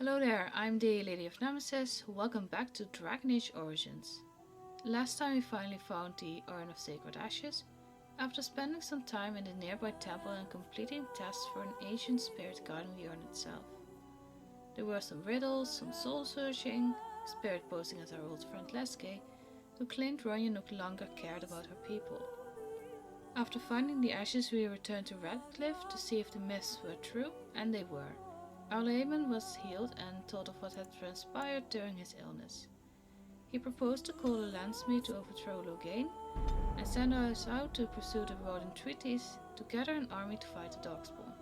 Hello there, I'm the LadyofNemesis. Welcome back to Dragon Age Origins. Last time we finally found the Urn of Sacred Ashes, after spending some time in the nearby temple and completing tests for an ancient spirit guarding the urn itself. There were some riddles, some soul searching, a spirit posing as our old friend Leske, who claimed Ronya no longer cared about her people. After finding the ashes, we returned to Radcliffe to see if the myths were true, and they were. Arl Eamon was healed and told of what had transpired during his illness. He proposed to call a landsmith to overthrow Loghain and send us out to pursue the Ferelden treaties to gather an army to fight the Darkspawn.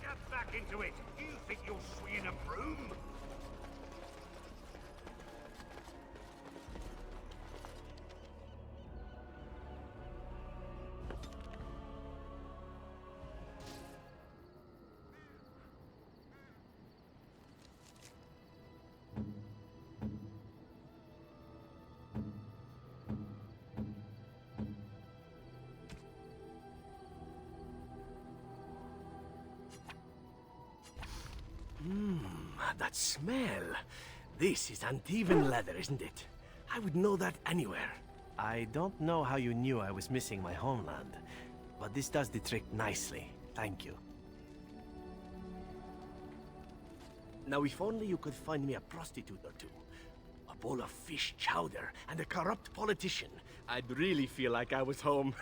Get back into it! You think you're swinging a broom? That smell. This is uneven leather, isn't it? I would know that anywhere. I don't know how you knew I was missing my homeland, but this does the trick nicely. Thank you. Now, if only you could find me a prostitute or two, a bowl of fish chowder, and a corrupt politician, I'd really feel like I was home.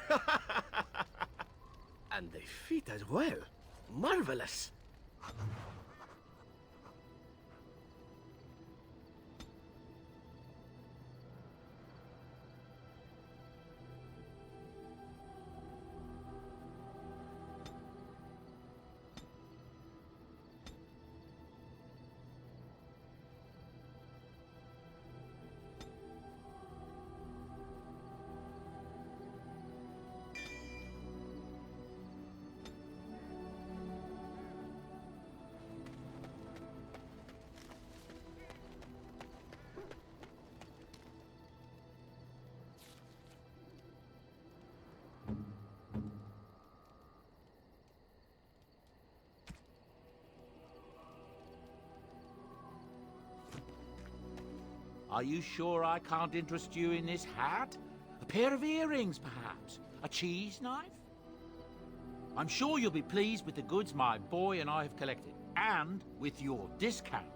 And they fit as well. Marvelous. Are you sure I can't interest you in this hat? A pair of earrings, perhaps? A cheese knife? I'm sure you'll be pleased with the goods my boy and I have collected, and with your discount.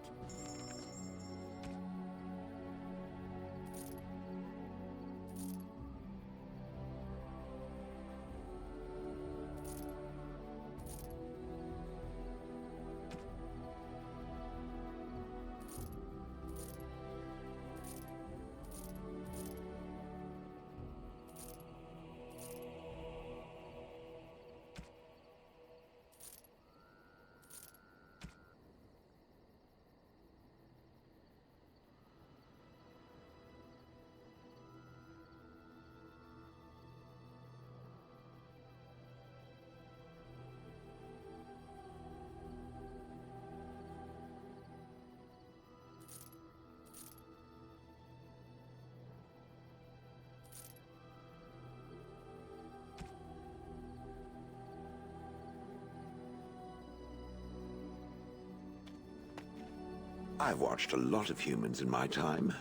I've watched a lot of humans in my time.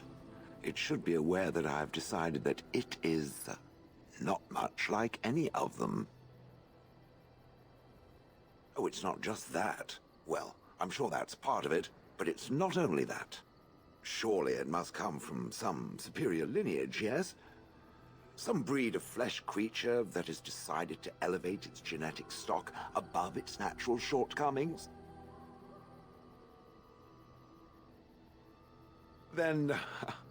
It should be aware that I've decided that it is not much like any of them. Oh, it's not just that. Well, I'm sure that's part of it, but it's not only that. Surely it must come from some superior lineage, yes? Some breed of flesh creature that has decided to elevate its genetic stock above its natural shortcomings? Then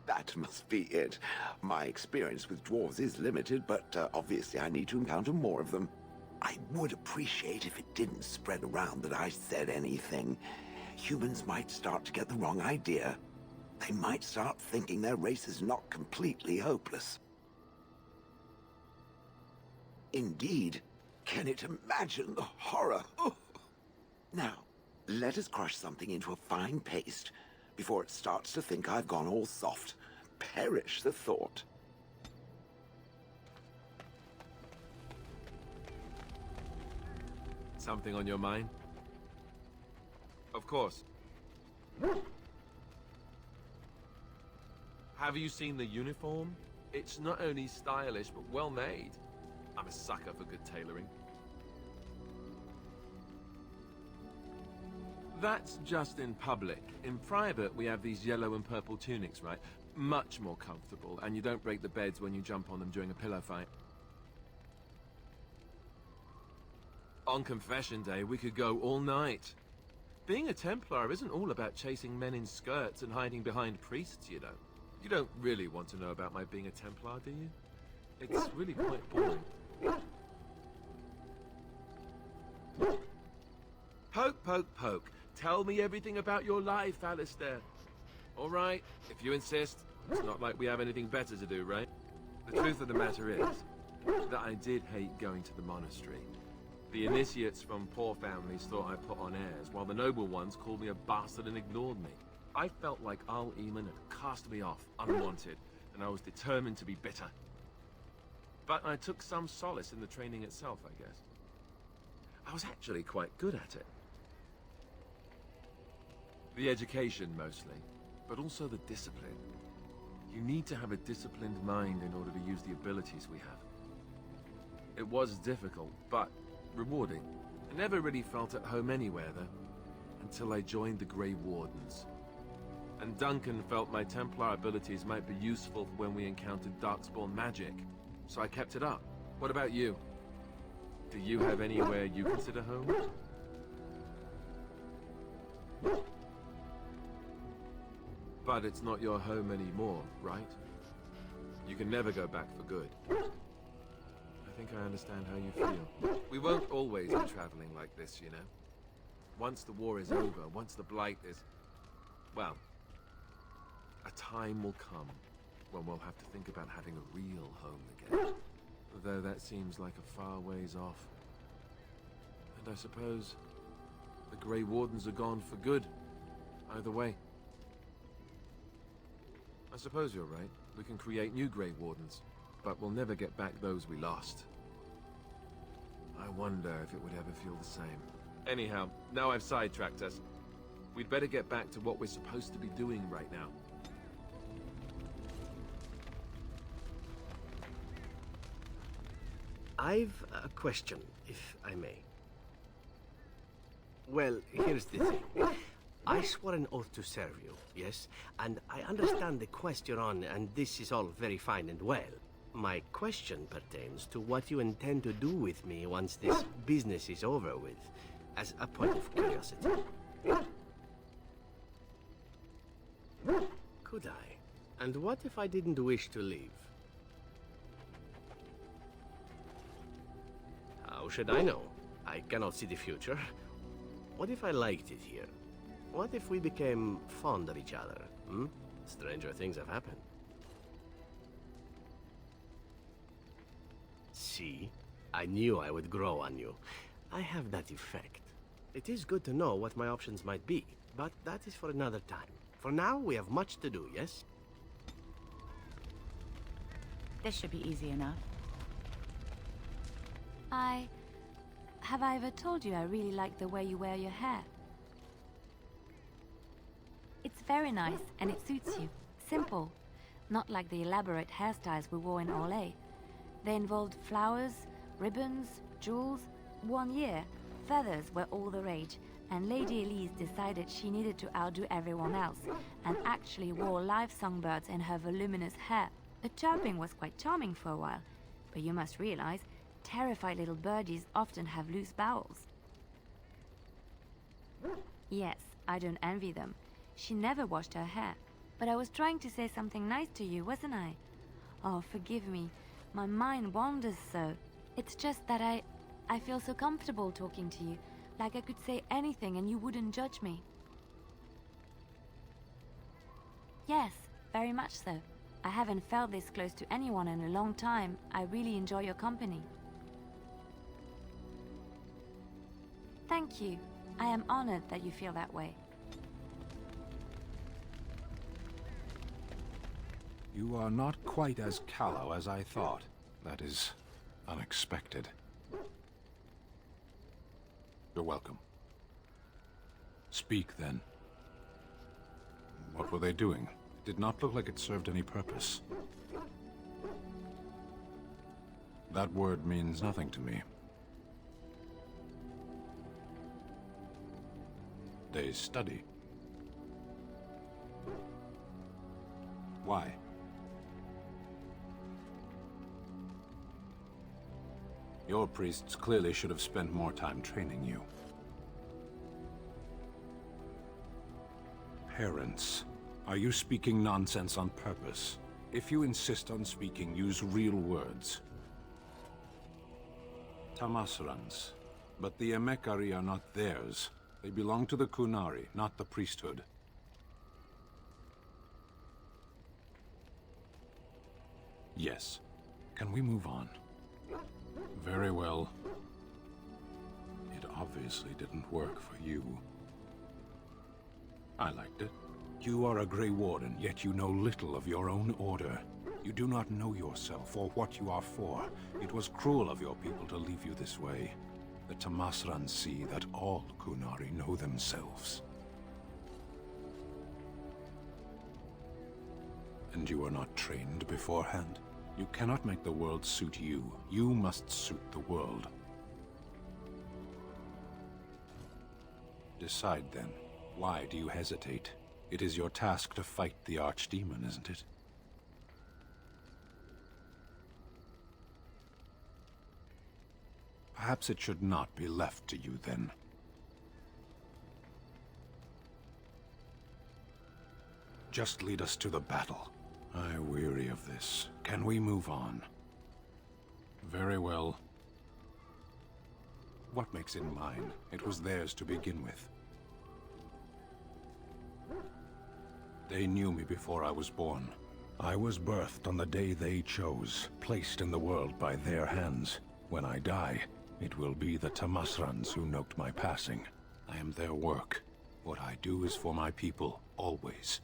that must be it. My experience with dwarves is limited, but obviously I need to encounter more of them. I would appreciate if it didn't spread around that I said anything. Humans might start to get the wrong idea. They might start thinking their race is not completely hopeless. Indeed, can it imagine the horror? Oh. Now, Let us crush something into a fine paste before it starts to think I've gone all soft. Perish the thought. Something on your mind? Of course. Have you seen the uniform? It's not only stylish, but well made. I'm a sucker for good tailoring. That's just in public. In private, we have these yellow and purple tunics, right? Much more comfortable, and you don't break the beds when you jump on them during a pillow fight. On confession day, we could go all night. Being a Templar isn't all about chasing men in skirts and hiding behind priests, you know. You don't really want to know about my being a Templar, do you? It's really quite boring. Poke, poke, poke. Tell me everything about your life, Alistair. All right, if you insist. It's not like we have anything better to do, right? The truth of the matter is that I did hate going to the monastery. The initiates from poor families thought I put on airs, while the noble ones called me a bastard and ignored me. I felt like Arl Eamon had cast me off, unwanted, and I was determined to be bitter. But I took some solace in the training itself, I guess. I was actually quite good at it. The education, mostly, but also the discipline. You need to have a disciplined mind in order to use the abilities we have. It was difficult, but rewarding. I never really felt at home anywhere, though, until I joined the Grey Wardens. And Duncan felt my Templar abilities might be useful when we encountered Darkspawn magic, so I kept it up. What about you? Do you have anywhere you consider home? But it's not your home anymore, right? You can never go back for good. I think I understand how you feel. We won't always be traveling like this, you know? Once the war is over, once the Blight is... well, a time will come when we'll have to think about having a real home again. Though that seems like a far ways off. And I suppose the Grey Wardens are gone for good. Either way. I suppose you're right. We can create new Grey Wardens, but we'll never get back those we lost. I wonder if it would ever feel the same. Anyhow, now I've sidetracked us. We'd better get back to what we're supposed to be doing right now. I've a question, if I may. Well, here's the thing. I swore an oath to serve you, yes? And I understand the quest you're on, and this is all very fine and well. My question pertains to what you intend to do with me once this business is over with, as a point of curiosity. Could I? And what if I didn't wish to leave? How should I know? I cannot see the future. What if I liked it here? What if we became fond of each other? Stranger things have happened. See? I knew I would grow on you. I have that effect. It is good to know what my options might be, but that is for another time. For now, we have much to do, yes? This should be easy enough. Have I ever told you I really like the way you wear your hair? It's very nice, and it suits you. Simple. Not like the elaborate hairstyles we wore in Orlais. They involved flowers, ribbons, jewels. 1 year, feathers were all the rage, and Lady Elise decided she needed to outdo everyone else, and actually wore live songbirds in her voluminous hair. The chirping was quite charming for a while, but you must realize, terrified little birdies often have loose bowels. Yes, I don't envy them. She never washed her hair. But I was trying to say something nice to you, wasn't I? Oh, forgive me. My mind wanders so. It's just that I feel so comfortable talking to you. Like I could say anything and you wouldn't judge me. Yes, very much so. I haven't felt this close to anyone in a long time. I really enjoy your company. Thank you. I am honored that you feel that way. You are not quite as callow as I thought. That is unexpected. You're welcome. Speak, then. What were they doing? It did not look like it served any purpose. That word means nothing to me. They study. Why? Your priests clearly should have spent more time training you. Parents, are you speaking nonsense on purpose? If you insist on speaking, use real words. Tamasrans. But the Emekari are not theirs. They belong to the Kunari, not the priesthood. Yes. Can we move on? Very well. It obviously didn't work for you. I liked it. You are a Grey Warden, yet you know little of your own order. You do not know yourself or what you are for. It was cruel of your people to leave you this way. The Tamasrans see that all Kunari know themselves. And you are not trained beforehand? You cannot make the world suit you. You must suit the world. Decide then. Why do you hesitate? It is your task to fight the Archdemon, isn't it? Perhaps it should not be left to you then. Just lead us to the battle. I weary of this. Can we move on? Very well. What makes it mine? It was theirs to begin with. They knew me before I was born. I was birthed on the day they chose, placed in the world by their hands. When I die, it will be the Tamasrans who note my passing. I am their work. What I do is for my people, always.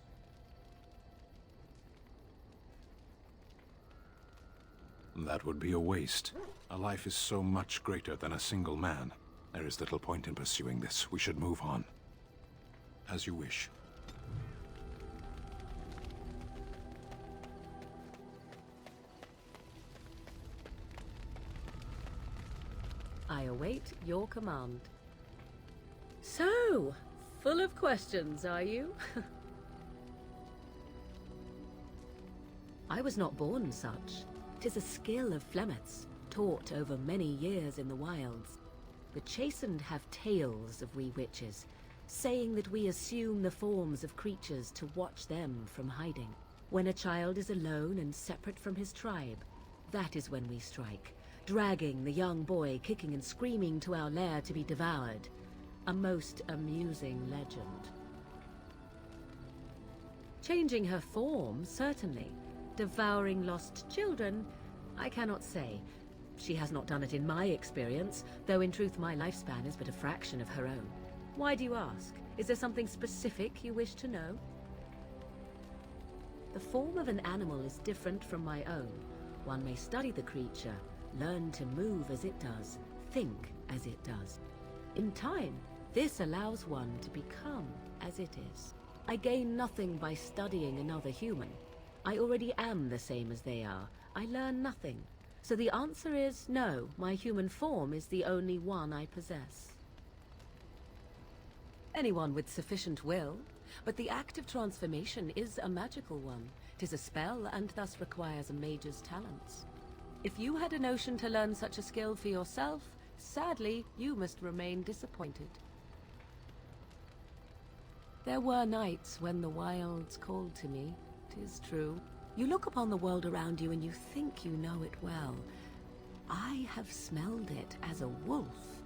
That would be a waste. A life is so much greater than a single man. There is little point in pursuing this. We should move on. As you wish. I await your command. So, full of questions, are you? I was not born such. 'Tis a skill of Flemeth's, taught over many years in the wilds. The chastened have tales of we witches, saying that we assume the forms of creatures to watch them from hiding. When a child is alone and separate from his tribe, that is when we strike, dragging the young boy kicking and screaming to our lair to be devoured. A most amusing legend. Changing her form, certainly. Devouring lost children, I cannot say. She has not done it in my experience, though in truth my lifespan is but a fraction of her own. Why do you ask? Is there something specific you wish to know? The form of an animal is different from my own. One may study the creature, learn to move as it does, think as it does. In time, this allows one to become as it is. I gain nothing by studying another human. I already am the same as they are. I learn nothing. So the answer is no, my human form is the only one I possess. Anyone with sufficient will, but the act of transformation is a magical one. 'Tis a spell and thus requires a mage's talents. If you had a notion to learn such a skill for yourself, sadly, you must remain disappointed. There were nights when the wilds called to me. 'Tis true. You look upon the world around you and you think you know it well. I have smelled it as a wolf,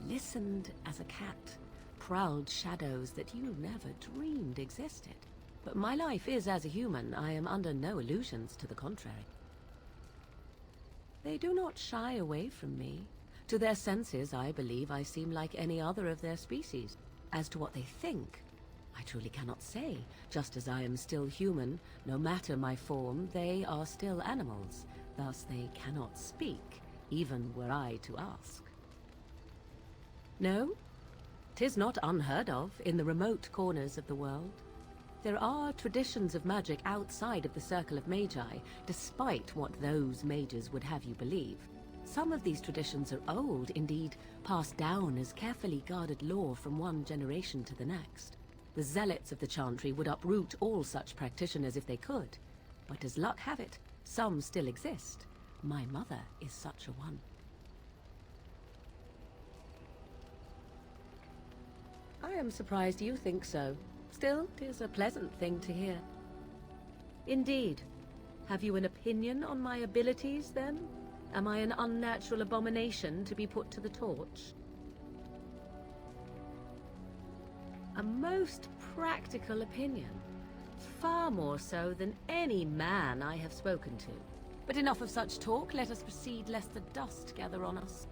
listened as a cat, prowled shadows that you never dreamed existed. But my life is as a human. I am under no illusions to the contrary. They do not shy away from me. To their senses, I believe I seem like any other of their species. As to what they think, I truly cannot say. Just as I am still human, no matter my form, they are still animals. Thus they cannot speak, even were I to ask. No, 'tis not unheard of in the remote corners of the world. There are traditions of magic outside of the circle of Magi, despite what those mages would have you believe. Some of these traditions are old, indeed, passed down as carefully guarded lore from one generation to the next. The zealots of the Chantry would uproot all such practitioners if they could. But as luck have it, some still exist. My mother is such a one. I am surprised you think so. Still, 'tis a pleasant thing to hear. Indeed. Have you an opinion on my abilities, then? Am I an unnatural abomination to be put to the torch? A most practical opinion. Far more so than any man I have spoken to. But enough of such talk, let us proceed lest the dust gather on us.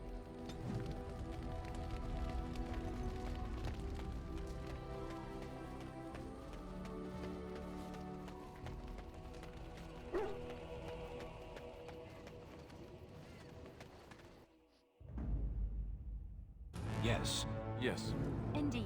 Yes. Yes. Indeed.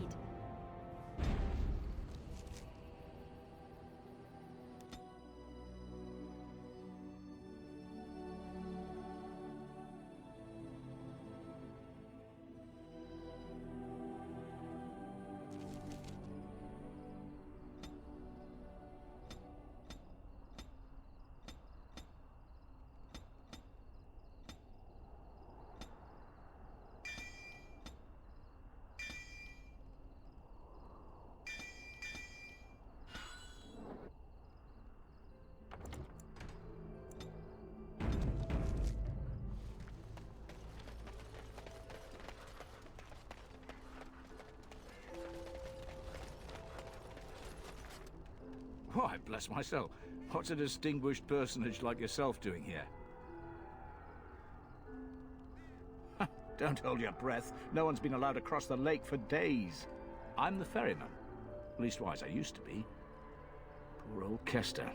Why, bless my soul. What's a distinguished personage like yourself doing here? Don't hold your breath. No one's been allowed across the lake for days. I'm the ferryman. Leastwise, I used to be. Poor old Kester.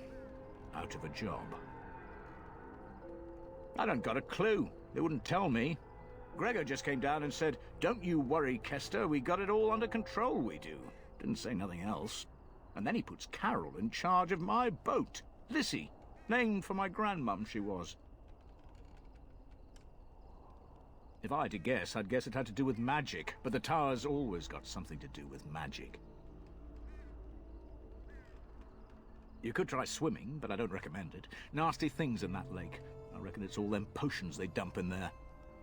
Out of a job. I don't got a clue. They wouldn't tell me. Gregor just came down and said, "Don't you worry, Kester. We got it all under control, we do." Didn't say nothing else. And then he puts Carol in charge of my boat. Lissy. Named for my grandmum, she was. If I had to guess, I'd guess it had to do with magic. But the tower's always got something to do with magic. You could try swimming, but I don't recommend it. Nasty things in that lake. I reckon it's all them potions they dump in there.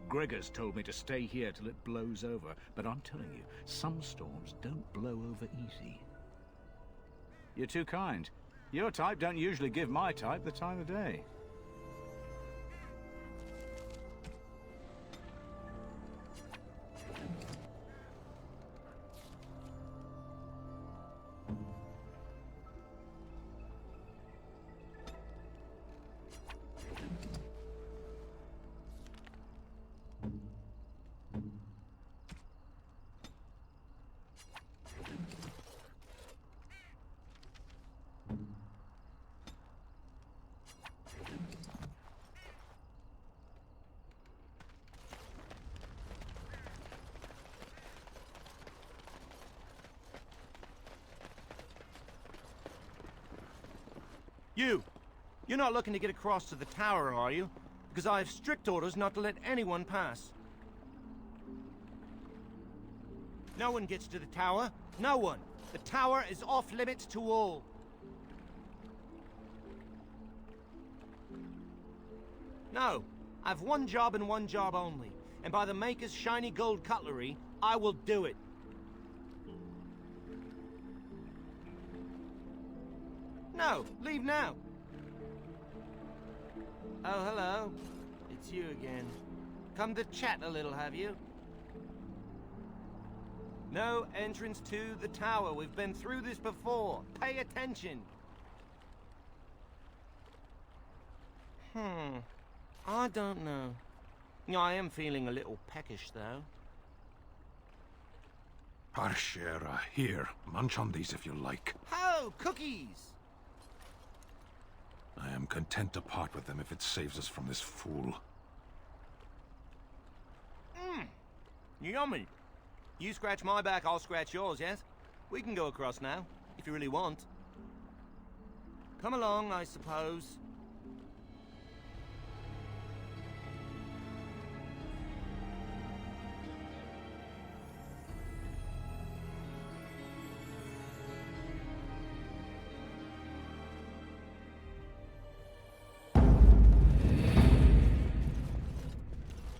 Gregor's told me to stay here till it blows over. But I'm telling you, some storms don't blow over easy. You're too kind. Your type don't usually give my type the time of day. You're not looking to get across to the tower, are you? Because I have strict orders not to let anyone pass. No one gets to the tower. No one. The tower is off limits to all. No. I've one job and one job only. And by the Maker's shiny gold cutlery, I will do it. No, leave now. Oh, hello. It's you again. Come to chat a little, have you? No entrance to the tower. We've been through this before. Pay attention. I don't know. I am feeling a little peckish, though. Parshera, here. Munch on these if you like. Ho! Cookies! I am content to part with them if it saves us from this fool. Yummy. You scratch my back, I'll scratch yours, yes? We can go across now, if you really want. Come along, I suppose.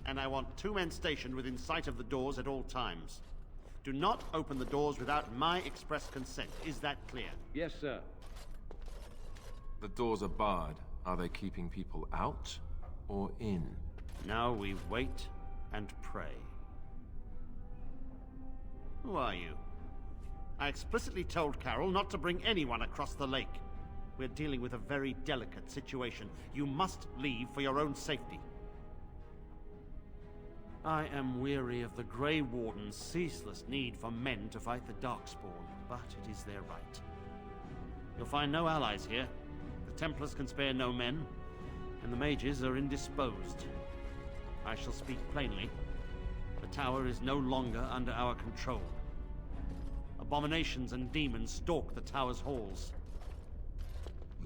And I want 2 men stationed within sight of the doors at all times. Do not open the doors without my express consent. Is that clear? Yes, sir. The doors are barred. Are they keeping people out or in? Now we wait and pray. Who are you? I explicitly told Carol not to bring anyone across the lake. We're dealing with a very delicate situation. You must leave for your own safety. I am weary of the Grey Warden's ceaseless need for men to fight the Darkspawn, but it is their right. You'll find no allies here. The Templars can spare no men, and the mages are indisposed. I shall speak plainly. The tower is no longer under our control. Abominations and demons stalk the tower's halls.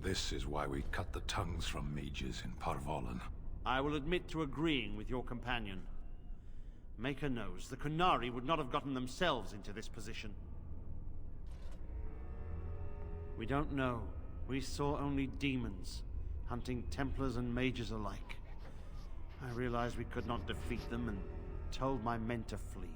This is why we cut the tongues from mages in Parvolen. I will admit to agreeing with your companion. Maker knows the Kunari would not have gotten themselves into this position. We don't know. We saw only demons, hunting Templars and mages alike. I realized we could not defeat them and told my men to flee.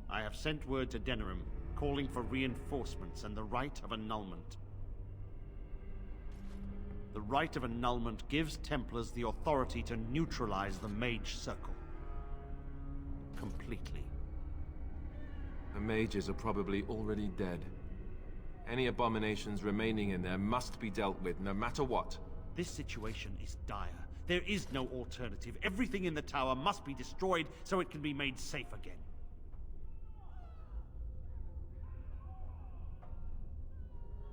I have sent word to Denerim, calling for reinforcements and the right of annulment. The right of annulment gives Templars the authority to neutralize the Mage Circle. Completely. The mages are probably already dead. Any abominations remaining in there must be dealt with, no matter what. This situation is dire. There is no alternative. Everything in the tower must be destroyed so it can be made safe again.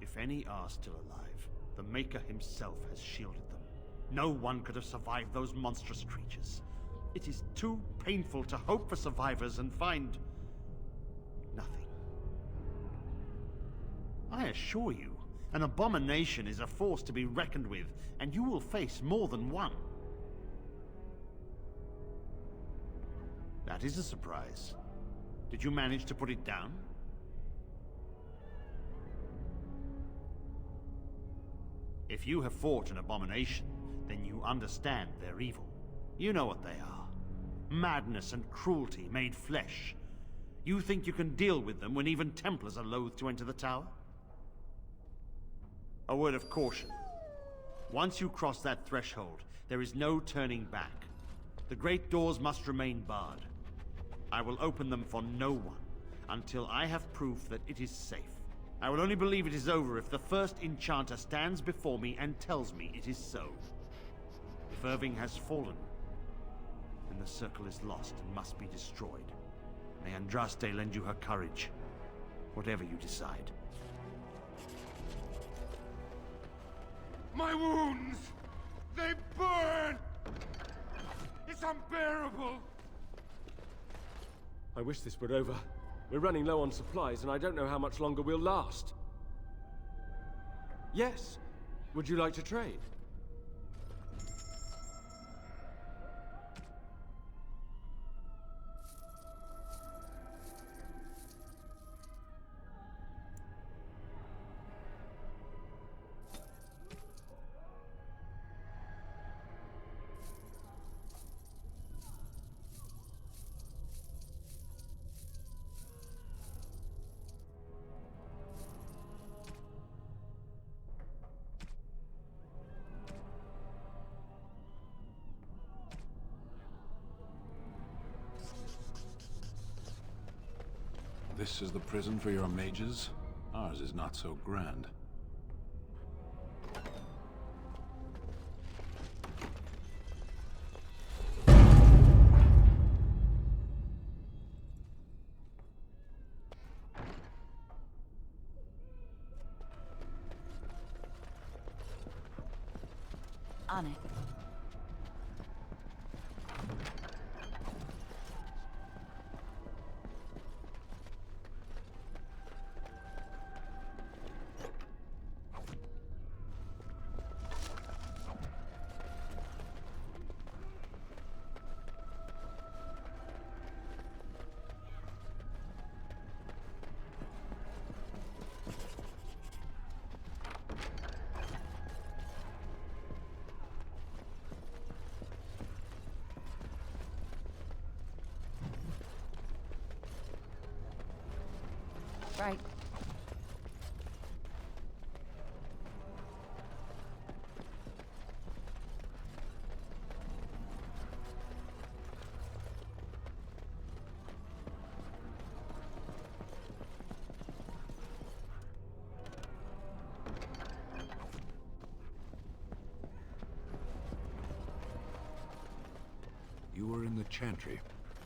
If any are still alive, the Maker himself has shielded them. No one could have survived those monstrous creatures. It is too painful to hope for survivors and find nothing. I assure you, an abomination is a force to be reckoned with, and you will face more than one. That is a surprise. Did you manage to put it down? If you have fought an abomination, then you understand their evil. You know what they are. Madness and cruelty made flesh. You think you can deal with them when even Templars are loath to enter the tower? A word of caution. Once you cross that threshold, there is no turning back. The great doors must remain barred. I will open them for no one until I have proof that it is safe. I will only believe it is over if the first enchanter stands before me and tells me it is so. If Irving has fallen, then the circle is lost and must be destroyed. May Andraste lend you her courage, whatever you decide. My wounds! They burn! It's unbearable! I wish this were over. We're running low on supplies, and I don't know how much longer we'll last. Yes. Would you like to trade? This is the prison for your mages? Ours is not so grand. On it. Right. You were in the Chantry.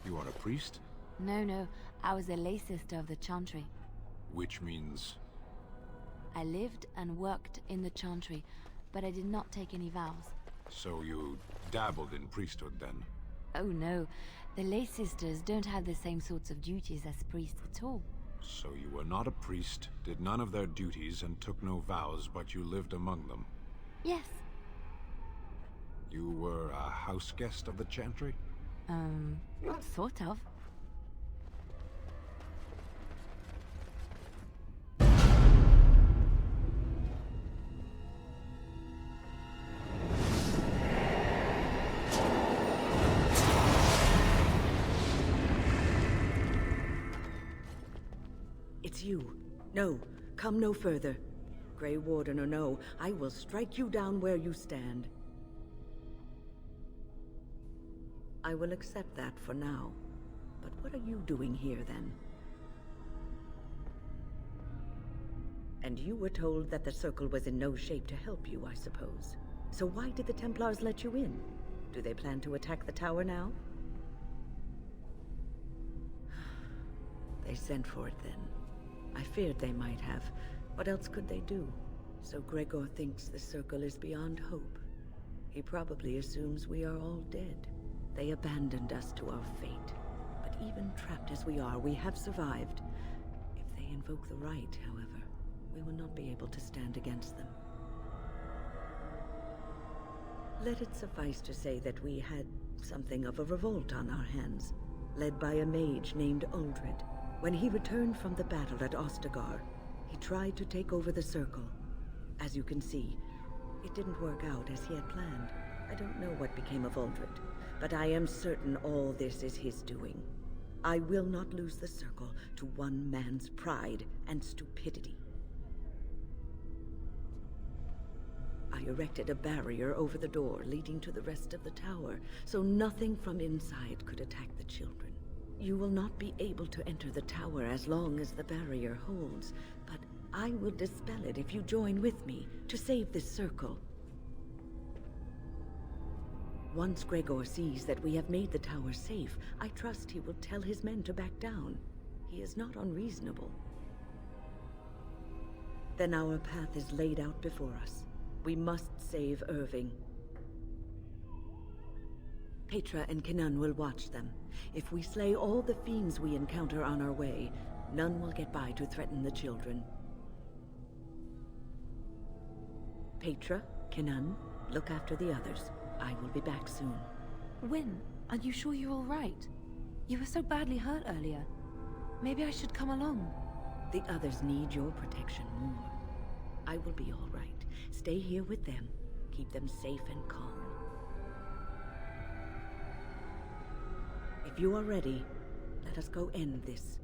You are a priest? No. I was a lay sister of the Chantry. Which means... I lived and worked in the Chantry, but I did not take any vows. So you dabbled in priesthood then? Oh no, the lay sisters don't have the same sorts of duties as priests at all. So you were not a priest, did none of their duties, and took no vows, but you lived among them? Yes. You were a house guest of the Chantry? Sort of. It's you. No, come no further. Grey Warden or no, I will strike you down where you stand. I will accept that for now. But what are you doing here, then? And you were told that the Circle was in no shape to help you, I suppose. So why did the Templars let you in? Do they plan to attack the tower now? They sent for it then. I feared they might have. What else could they do? So Gregor thinks the Circle is beyond hope. He probably assumes we are all dead. They abandoned us to our fate. But even trapped as we are, we have survived. If they invoke the right, however, we will not be able to stand against them. Let it suffice to say that we had something of a revolt on our hands, led by a mage named Uldred. When he returned from the battle at Ostagar, he tried to take over the Circle. As you can see, it didn't work out as he had planned. I don't know what became of Uldred, but I am certain all this is his doing. I will not lose the Circle to one man's pride and stupidity. I erected a barrier over the door leading to the rest of the tower, so nothing from inside could attack the children. You will not be able to enter the tower as long as the barrier holds, but I will dispel it if you join with me to save this Circle. Once Gregor sees that we have made the tower safe, I trust he will tell his men to back down. He is not unreasonable. Then our path is laid out before us. We must save Irving. Petra and Kenan will watch them. If we slay all the fiends we encounter on our way, none will get by to threaten the children. Petra, Kenan, look after the others. I will be back soon. When? Are you sure you're all right? You were so badly hurt earlier. Maybe I should come along. The others need your protection more. I will be all right. Stay here with them. Keep them safe and calm. If you are ready, let us go end this.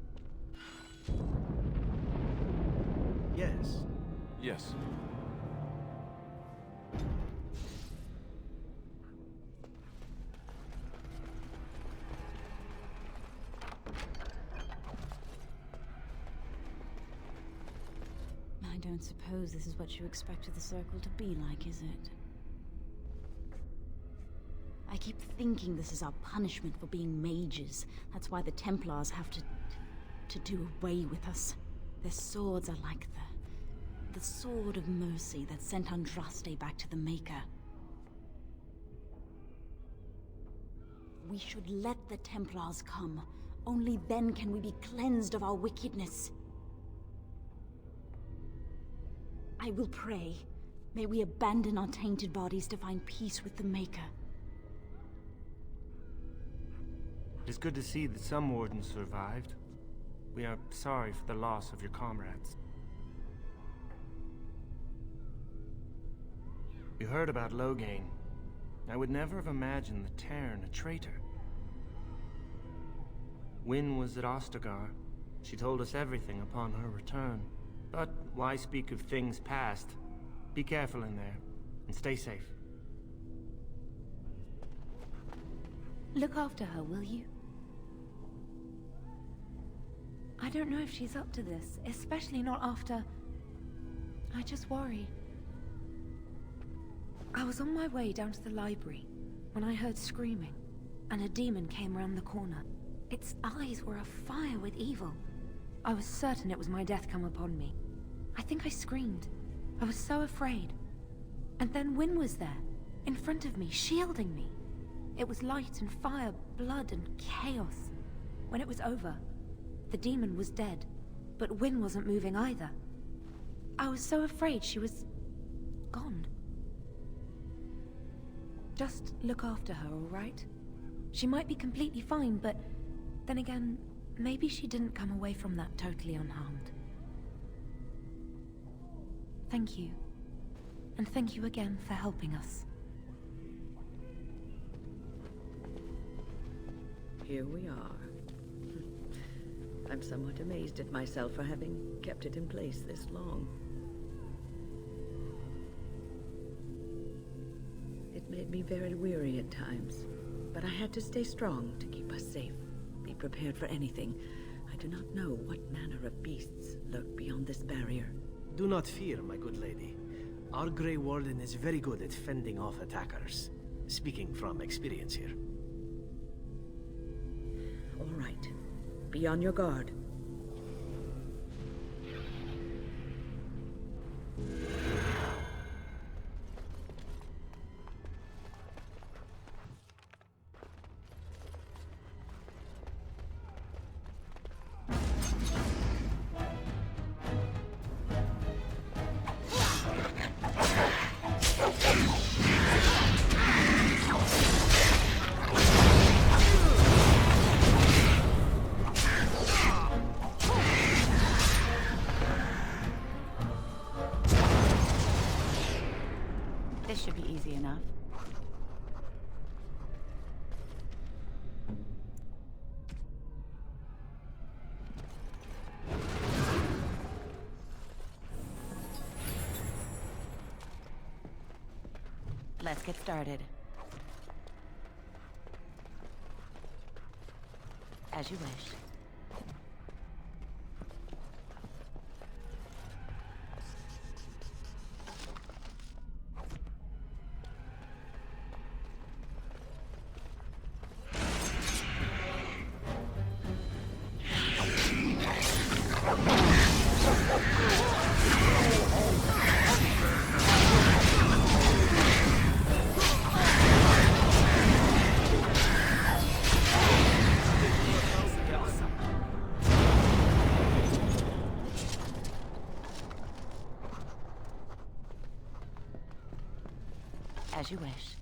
Yes. Yes. I don't suppose this is what you expected the Circle to be like, is it? I keep thinking this is our punishment for being mages. That's why the Templars have to do away with us. Their swords are like the sword of mercy that sent Andraste back to the Maker. We should let the Templars come. Only then can we be cleansed of our wickedness. I will pray. May we abandon our tainted bodies to find peace with the Maker. It is good to see that some wardens survived. We are sorry for the loss of your comrades. You heard about Loghain. I would never have imagined the Terran a traitor. Wynne was at Ostagar. She told us everything upon her return. But why speak of things past? Be careful in there, and stay safe. Look after her, will you? I don't know if she's up to this, especially not after... I just worry. I was on my way down to the library when I heard screaming, and a demon came around the corner. Its eyes were afire with evil. I was certain it was my death come upon me. I think I screamed. I was so afraid. And then Wynne was there, in front of me, shielding me. It was light and fire, blood and chaos. When it was over, the demon was dead, but Wynne wasn't moving either. I was so afraid she was... gone. Just look after her, all right? She might be completely fine, but then again, maybe she didn't come away from that totally unharmed. Thank you. And thank you again for helping us. Here we are. I'm somewhat amazed at myself for having kept it in place this long. It made me very weary at times, but I had to stay strong to keep us safe. Be prepared for anything. I do not know what manner of beasts lurk beyond this barrier. Do not fear, my good lady. Our Grey Warden is very good at fending off attackers. Speaking from experience here. All right. Be on your guard. This should be easy enough. Let's get started. As you wish. As you wish.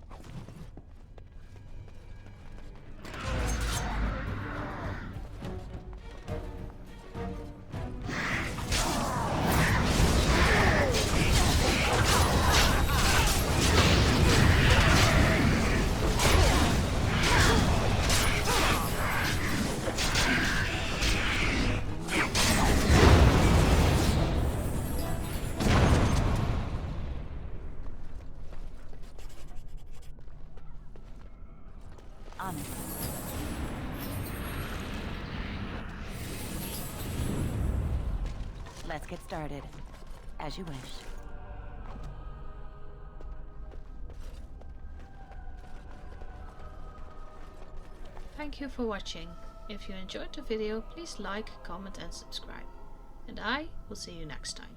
On it. Let's get started. As you wish. Thank you for watching. If you enjoyed the video, please like, comment and subscribe. And I will see you next time.